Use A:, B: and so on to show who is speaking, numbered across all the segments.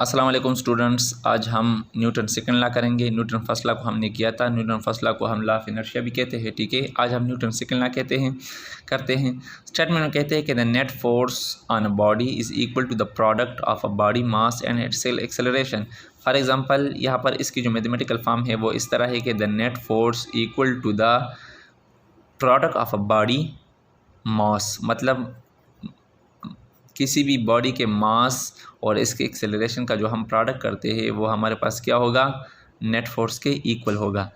A: अस्सलाम वालेकुम स्टूडेंट्स, आज हम न्यूटन सेकंड लॉ करेंगे। न्यूटन फर्स्ट लॉ को हमने किया था। न्यूटन फर्स्ट लॉ को हम लॉ ऑफ इनर्शिया भी कहते हैं, ठीक है। आज हम न्यूटन सेकंड लॉ करते हैं। स्टेटमेंट में कहते हैं कि the net force on a body is equal to the product of a body mass and its acceleration. For example यहाँ पर इसकी जो मैथमेटिकल फॉर्म है वो इस तरह है कि the net force equal to the product of a body mass, मतलब किसी भी बॉडी के मास और इसके एक्सेलरेशन का जो हम प्रोडक्ट करते हैं वो हमारे पास क्या होगा, नेट फोर्स के इक्वल होगा।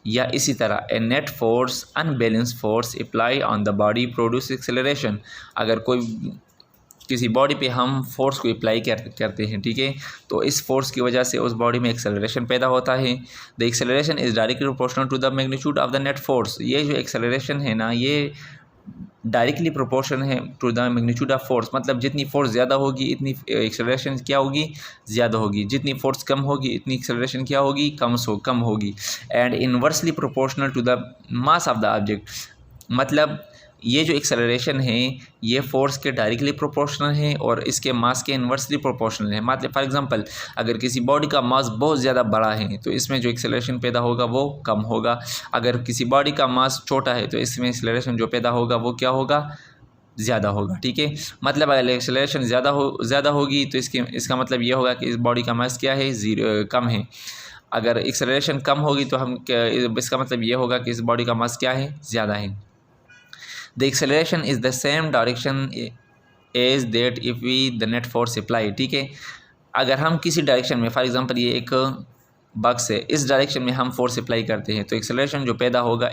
A: या इसी तरह a net force unbalance force apply on the body produce acceleration. अगर कोई किसी बॉडी पे हम फोर्स को अप्लाई करते हैं, ठीक है, तो इस फोर्स की वजह से उस बॉडी में एक्सेलरेशन पैदा होता है। The acceleration is directly proportional to the magnitude of the net force. ये जो एक्सेलरेशन है ना, ये डायरेक्टली प्रोपोर्शन है to the magnitude of force, मतलब जितनी फोर्स ज़्यादा होगी इतनी एक्सेलरेशन क्या होगी, ज़्यादा होगी। जितनी फोर्स कम होगी इतनी एक्सेलरेशन क्या होगी, कम होगी। And inversely proportional to the mass of the object, मतलब ये जो एक्सेलरेशन है ये फोर्स के डायरेक्टली प्रोपोर्शनल है और इसके मास के इन्वर्सली प्रोपोर्शनल है। मतलब फॉर एग्जांपल अगर किसी बॉडी का मास बहुत ज़्यादा बड़ा है तो इसमें जो एक्सेलरेशन पैदा होगा वो कम होगा। अगर किसी बॉडी का मास छोटा है तो इसमें एक्सेलरेशन जो पैदा होगा वो क्या होगा, ज़्यादा होगा, ठीक है। मतलब अगर एक्सेलरेशन ज़्यादा होगी तो इसका मतलब ये होगा कि इस बॉडी का मास क्या है, कम है। अगर एक्सेलरेशन कम होगी तो इसका मतलब ये होगा कि इस बॉडी का मास क्या है, ज़्यादा है। The acceleration is the same direction as that if we the net force apply, ठीक है। अगर हम किसी डायरेक्शन में, फॉर एग्जांपल ये एक बॉक्स है, इस डायरेक्शन में हम फोर्स अप्लाई करते हैं तो एक्सेलरेशन जो पैदा होगा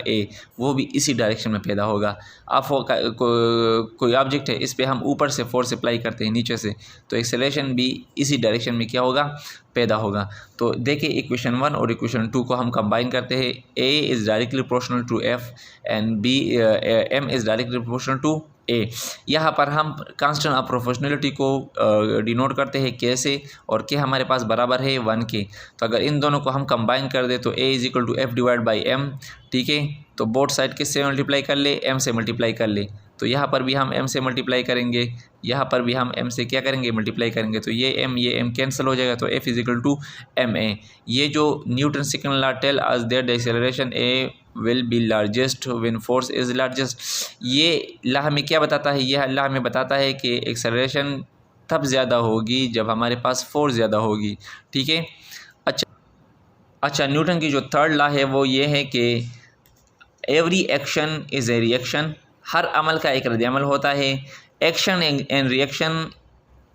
A: वो भी इसी डायरेक्शन में पैदा होगा। अब कोई ऑब्जेक्ट है, इस पे हम ऊपर से फोर्स अप्लाई करते हैं नीचे से, तो एक्सेलरेशन भी इसी डायरेक्शन में क्या होगा, पैदा होगा। तो देखिए इक्वेशन 1 और इक्वेशन 2 को हम कंबाइन करते हैं। A is directly proportional to F and B M is directly proportional to A. यहाँ पर हम कांस्टेंट ऑफ प्रोपोर्शनलिटी को डिनोट करते हैं कैसे, और के हमारे पास बराबर है 1 के। तो अगर इन दोनों को हम कंबाइन कर दे तो A is equal to F divide by M, ठीक है। तो बोथ साइड किससे मल्टीप्लाई कर ले, एम से मल्टीप्लाई कर ले। तो यहाँ पर भी हम m से मल्टीप्लाई करेंगे, यहाँ पर भी हम m से क्या करेंगे, मल्टीप्लाई करेंगे। तो ये m कैंसिल हो जाएगा, तो f is equal to ma। ये जो Newton second law tell us that the acceleration a will be largest when force is largest. ये लॉ हमें क्या बताता है, यह लॉ हमें बताता है कि एक्सेलरेशन तब ज़्यादा होगी जब हमारे पास फोर्स ज़्यादा होगी, ठीक है। अच्छा, न्यूटन की जो थर्ड लॉ है वो ये है कि every action is a reaction. हर अमल का एक रद्द अमल होता है। Action and reaction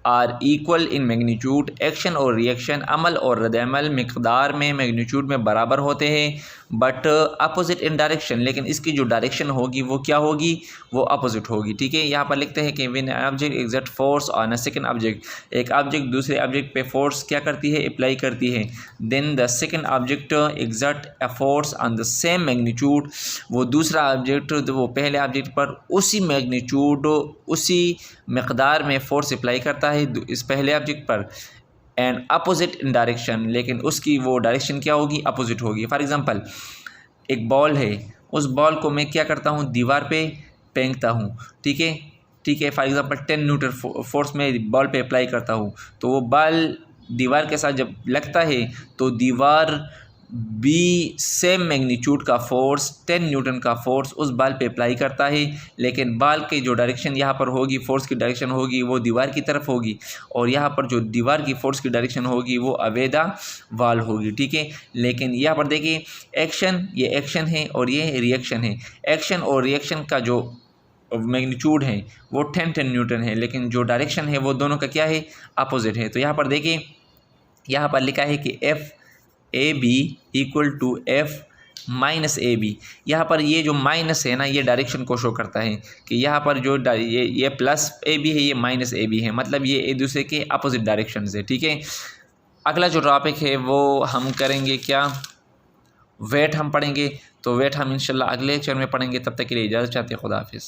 A: are equal in magnitude. Action और रिएक्शन, अमल और रद्द अमल मिकदार में, मैग्नीट्यूड में बराबर होते हैं, बट अपोजिट इन डायरेक्शन। लेकिन इसकी जो डायरेक्शन होगी वो क्या होगी, वो अपोजिट होगी, ठीक है। यहाँ पर लिखते हैं कि when an object exert force on a second object, एक ऑब्जेक्ट दूसरे ऑब्जेक्ट पे फोर्स क्या करती है, अप्लाई करती है। Then the second object exert a force on the same magnitude, वो दूसरा ऑब्जेक्ट वो पहले ऑब्जेक्ट पर उसी मैग्नीट्यूड, उसी मकदार में फोर्स अप्लाई करता है इस पहले ऑब्जेक्ट पर, एंड अपोजिट इन डायरेक्शन, लेकिन उसकी वो डायरेक्शन क्या होगी, अपोजिट होगी। फॉर एग्जांपल एक बॉल है, उस बॉल को मैं क्या करता हूँ, दीवार पे फेंकता हूँ, ठीक है। फॉर एग्जांपल 10 न्यूटन फोर्स में बॉल पे अप्लाई करता हूँ, तो वो बॉल दीवार के साथ जब लगता है तो दीवार भी सेम मैग्नीट्यूड का फोर्स 10 न्यूटन का फोर्स उस बॉल पे अप्लाई करता है, लेकिन बॉल की जो डायरेक्शन यहाँ पर होगी, फोर्स की डायरेक्शन होगी वो दीवार की तरफ होगी, और यहाँ पर जो दीवार की फोर्स की डायरेक्शन होगी वो अवे द वॉल होगी, ठीक है। लेकिन यहाँ पर देखिए एक्शन, ये एक्शन है और ये रिएक्शन है। एक्शन और रिएक्शन का जो मैग्नीट्यूड है वो 10 न्यूटन है, लेकिन जो डायरेक्शन है वो दोनों का क्या है, अपोजिट है। तो यहाँ पर देखिए, यहाँ पर लिखा है कि F A B equal to F minus A B. यहाँ पर ये जो माइनस है ना, ये डायरेक्शन को शो करता है कि यहाँ पर जो ये प्लस ए बी है, ये माइनस ए बी है, मतलब ये एक दूसरे के अपोजिट डायरेक्शन है, ठीक है। अगला जो टॉपिक है वो हम करेंगे क्या, वेट हम पढ़ेंगे। तो वेट हम इंशाल्लाह अगले लेक्चर में पढ़ेंगे। तब तक के लिए इजाज़त चाहते हैं। खुदा हाफिज़।